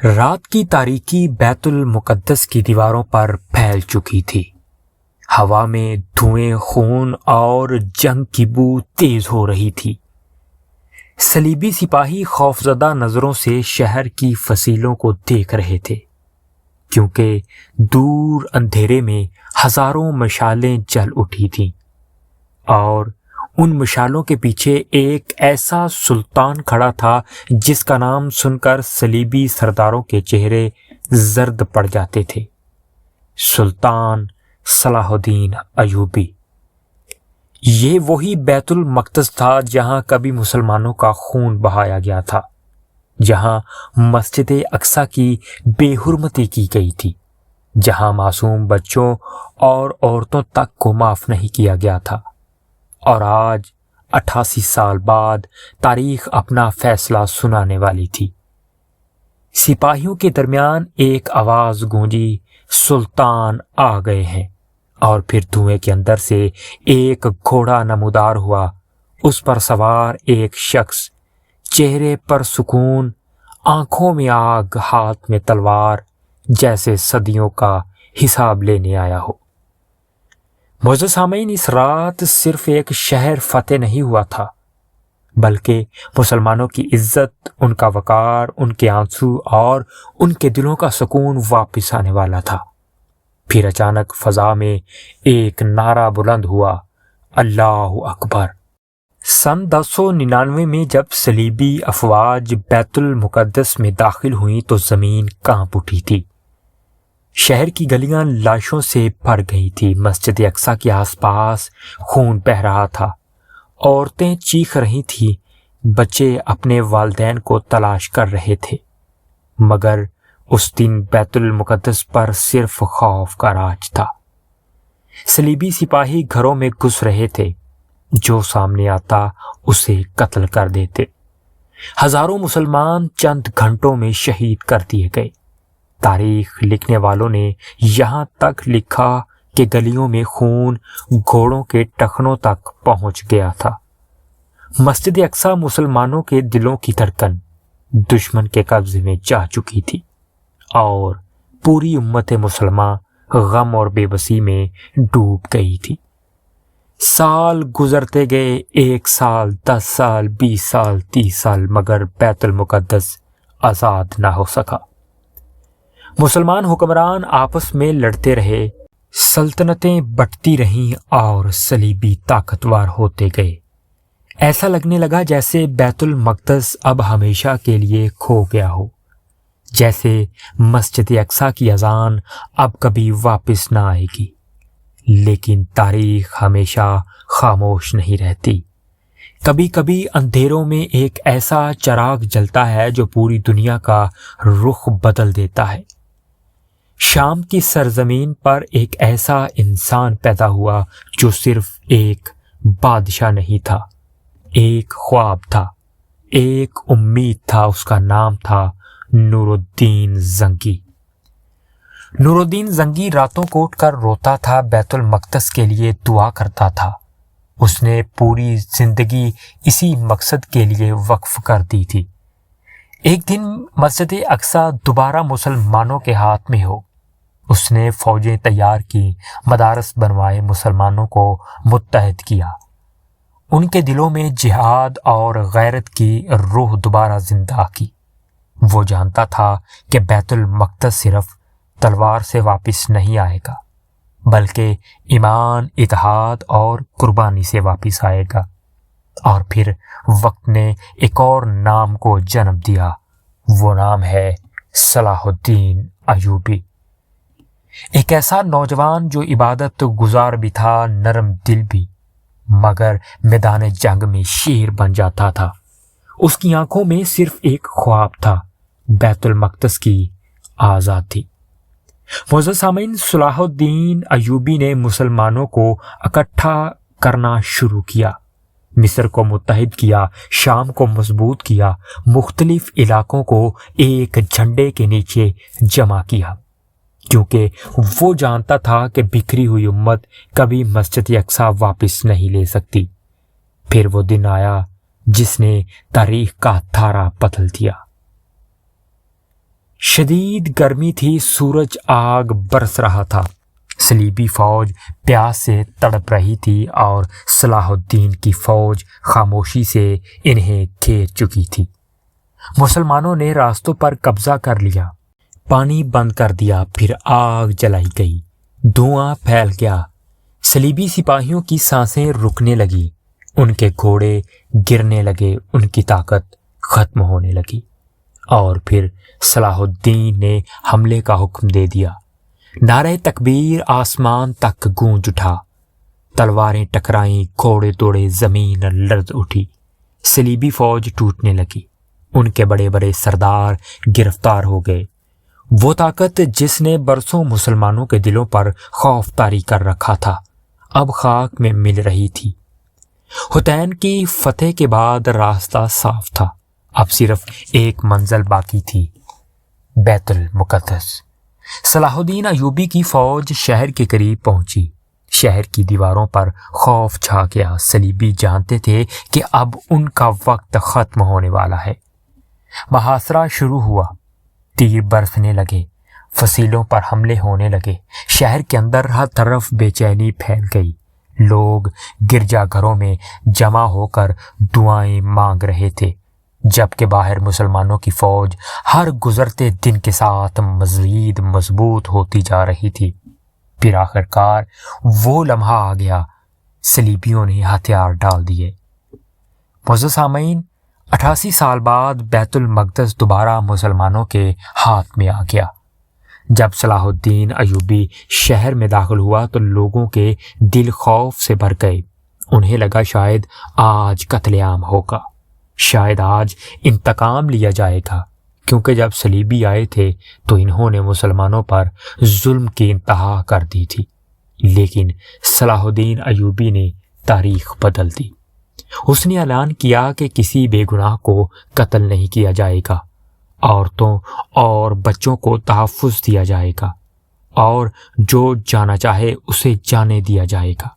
رات کی تاریکی بیت المقدس کی دیواروں پر پھیل چکی تھی۔ ہوا میں دھوئیں، خون اور جنگ کی بو تیز ہو رہی تھی۔ صلیبی سپاہی خوفزدہ نظروں سے شہر کی فصیلوں کو دیکھ رہے تھے، کیونکہ دور اندھیرے میں ہزاروں مشالیں جل اٹھی تھیں، اور ان مشالوں کے پیچھے ایک ایسا سلطان کھڑا تھا جس کا نام سن کر صلیبی سرداروں کے چہرے زرد پڑ جاتے تھے۔ سلطان صلاح الدین ایوبی۔ یہ وہی بیت المقدس تھا جہاں کبھی مسلمانوں کا خون بہایا گیا تھا، جہاں مسجد اقصیٰ کی بے حرمتی کی گئی تھی، جہاں معصوم بچوں اور عورتوں تک کو معاف نہیں کیا گیا تھا۔ اور آج 88 سال بعد تاریخ اپنا فیصلہ سنانے والی تھی۔ سپاہیوں کے درمیان ایک آواز گونجی، سلطان آ گئے ہیں، اور پھر دھوئیں کے اندر سے ایک گھوڑا نمودار ہوا، اس پر سوار ایک شخص، چہرے پر سکون، آنکھوں میں آگ، ہاتھ میں تلوار، جیسے صدیوں کا حساب لینے آیا ہو۔ معزز سامعین، اس رات صرف ایک شہر فتح نہیں ہوا تھا، بلکہ مسلمانوں کی عزت، ان کا وقار، ان کے آنسو اور ان کے دلوں کا سکون واپس آنے والا تھا۔ پھر اچانک فضا میں ایک نعرہ بلند ہوا، اللہ اکبر۔ سن 1099 میں جب صلیبی افواج بیت المقدس میں داخل ہوئیں تو زمین کانپ اٹھی تھی۔ شہر کی گلیاں لاشوں سے بھر گئی تھی، مسجد اقصیٰ کے آس پاس خون بہہ رہا تھا، عورتیں چیخ رہی تھیں، بچے اپنے والدین کو تلاش کر رہے تھے، مگر اس دن بیت المقدس پر صرف خوف کا راج تھا۔ صلیبی سپاہی گھروں میں گھس رہے تھے، جو سامنے آتا اسے قتل کر دیتے۔ ہزاروں مسلمان چند گھنٹوں میں شہید کر دیے گئے۔ تاریخ لکھنے والوں نے یہاں تک لکھا کہ گلیوں میں خون گھوڑوں کے ٹخنوں تک پہنچ گیا تھا۔ مسجد اقصیٰ مسلمانوں کے دلوں کی دھڑکن دشمن کے قبضے میں جا چکی تھی، اور پوری امت مسلمہ غم اور بے بسی میں ڈوب گئی تھی۔ سال گزرتے گئے، 1 سال، 10 سال، 20 سال، 30 سال، مگر بیت المقدس آزاد نہ ہو سکا۔ مسلمان حکمران آپس میں لڑتے رہے، سلطنتیں بٹتی رہیں اور صلیبی طاقتور ہوتے گئے۔ ایسا لگنے لگا جیسے بیت المقدس اب ہمیشہ کے لیے کھو گیا ہو، جیسے مسجد اقصیٰ کی اذان اب کبھی واپس نہ آئے گی۔ لیکن تاریخ ہمیشہ خاموش نہیں رہتی۔ کبھی کبھی اندھیروں میں ایک ایسا چراغ جلتا ہے جو پوری دنیا کا رخ بدل دیتا ہے۔ شام کی سرزمین پر ایک ایسا انسان پیدا ہوا جو صرف ایک بادشاہ نہیں تھا، ایک خواب تھا، ایک امید تھا۔ اس کا نام تھا نور الدین زنگی۔ نور الدین زنگی راتوں کو اٹھ کر روتا تھا، بیت المقدس کے لیے دعا کرتا تھا۔ اس نے پوری زندگی اسی مقصد کے لیے وقف کر دی تھی۔ ایک دن مسجد اقصیٰ دوبارہ مسلمانوں کے ہاتھ میں ہو۔ اس نے فوجیں تیار کی، مدارس بنوائے، مسلمانوں کو متحد کیا۔ ان کے دلوں میں جہاد اور غیرت کی روح دوبارہ زندہ کی۔ وہ جانتا تھا کہ بیت المقدس صرف تلوار سے واپس نہیں آئے گا، بلکہ ایمان، اتحاد اور قربانی سے واپس آئے گا۔ اور پھر وقت نے ایک اور نام کو جنم دیا، وہ نام ہے صلاح الدین ایوبی۔ ایک ایسا نوجوان جو عبادت گزار بھی تھا، نرم دل بھی، مگر میدان جنگ میں شیر بن جاتا تھا۔ اس کی آنکھوں میں صرف ایک خواب تھا، بیت المقدس کی آزادی۔ معزز سامعین، صلاح الدین ایوبی نے مسلمانوں کو اکٹھا کرنا شروع کیا، مصر کو متحد کیا، شام کو مضبوط کیا، مختلف علاقوں کو ایک جھنڈے کے نیچے جمع کیا، کیونکہ وہ جانتا تھا کہ بکھری ہوئی امت کبھی مسجد اقصیٰ واپس نہیں لے سکتی۔ پھر وہ دن آیا جس نے تاریخ کا دھارا بدل دیا۔ شدید گرمی تھی، سورج آگ برس رہا تھا، صلیبی فوج پیاس سے تڑپ رہی تھی اور صلاح الدین کی فوج خاموشی سے انہیں گھیر چکی تھی۔ مسلمانوں نے راستوں پر قبضہ کر لیا، پانی بند کر دیا، پھر آگ جلائی گئی، دھواں پھیل گیا، صلیبی سپاہیوں کی سانسیں رکنے لگی، ان کے گھوڑے گرنے لگے، ان کی طاقت ختم ہونے لگی، اور پھر صلاح الدین نے حملے کا حکم دے دیا۔ نعرہ تکبیر آسمان تک گونج اٹھا، تلواریں ٹکرائیں، گھوڑے دوڑے، زمین لرز اٹھی، صلیبی فوج ٹوٹنے لگی، ان کے بڑے بڑے سردار گرفتار ہو گئے۔ وہ طاقت جس نے برسوں مسلمانوں کے دلوں پر خوف طاری کر رکھا تھا، اب خاک میں مل رہی تھی۔ حطین کی فتح کے بعد راستہ صاف تھا، اب صرف ایک منزل باقی تھی، بیت المقدس۔ صلاح الدین ایوبی کی فوج شہر کے قریب پہنچی، شہر کی دیواروں پر خوف چھا گیا، صلیبی جانتے تھے کہ اب ان کا وقت ختم ہونے والا ہے۔ محاصرہ شروع ہوا، تیر برسنے لگے، فصیلوں پر حملے ہونے لگے، شہر کے اندر ہر طرف بے چینی پھیل گئی، لوگ گرجا گھروں میں جمع ہو کر دعائیں مانگ رہے تھے، جبکہ باہر مسلمانوں کی فوج ہر گزرتے دن کے ساتھ مزید مضبوط ہوتی جا رہی تھی۔ پھر آخرکار وہ لمحہ آ گیا، صلیبیوں نے ہتھیار ڈال دیے۔ معزز سامعین، 88 سال بعد بیت المقدس دوبارہ مسلمانوں کے ہاتھ میں آ گیا۔ جب صلاح الدین ایوبی شہر میں داخل ہوا تو لوگوں کے دل خوف سے بھر گئے، انہیں لگا شاید آج قتل عام ہوگا، شاید آج انتقام لیا جائے گا، کیونکہ جب صلیبی آئے تھے تو انہوں نے مسلمانوں پر ظلم کی انتہا کر دی تھی، لیکن صلاح الدین ایوبی نے تاریخ بدل دی۔ اس نے اعلان کیا کہ کسی بے گناہ کو قتل نہیں کیا جائے گا، عورتوں اور بچوں کو تحفظ دیا جائے گا، اور جو جانا چاہے اسے جانے دیا جائے گا۔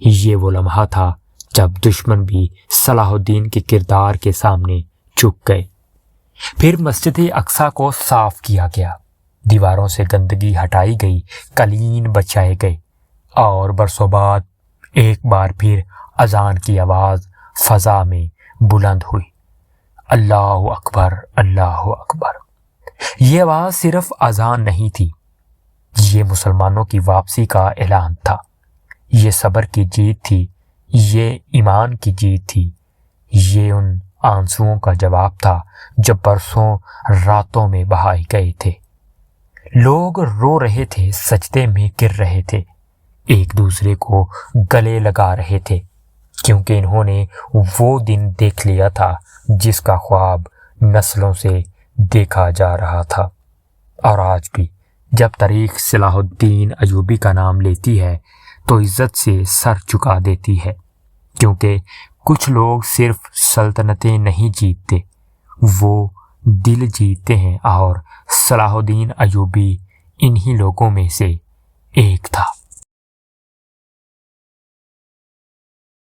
یہ وہ لمحہ تھا جب دشمن بھی صلاح الدین کے کردار کے سامنے جھک گئے۔ پھر مسجد اقصیٰ کو صاف کیا گیا، دیواروں سے گندگی ہٹائی گئی، قلین بچھائے گئے، اور برسوں بعد ایک بار پھر اذان کی آواز فضا میں بلند ہوئی، اللہ اکبر، اللہ اکبر۔ یہ آواز صرف اذان نہیں تھی، یہ مسلمانوں کی واپسی کا اعلان تھا، یہ صبر کی جیت تھی، یہ ایمان کی جیت تھی، یہ ان آنسوؤں کا جواب تھا جو برسوں راتوں میں بہائے گئے تھے۔ لوگ رو رہے تھے، سجدے میں گر رہے تھے، ایک دوسرے کو گلے لگا رہے تھے، کیونکہ انہوں نے وہ دن دیکھ لیا تھا جس کا خواب نسلوں سے دیکھا جا رہا تھا۔ اور آج بھی جب تاریخ صلاح الدین ایوبی کا نام لیتی ہے تو عزت سے سر جھکا دیتی ہے، کیونکہ کچھ لوگ صرف سلطنتیں نہیں جیتتے، وہ دل جیتتے ہیں، اور صلاح الدین ایوبی انہی لوگوں میں سے ایک تھا۔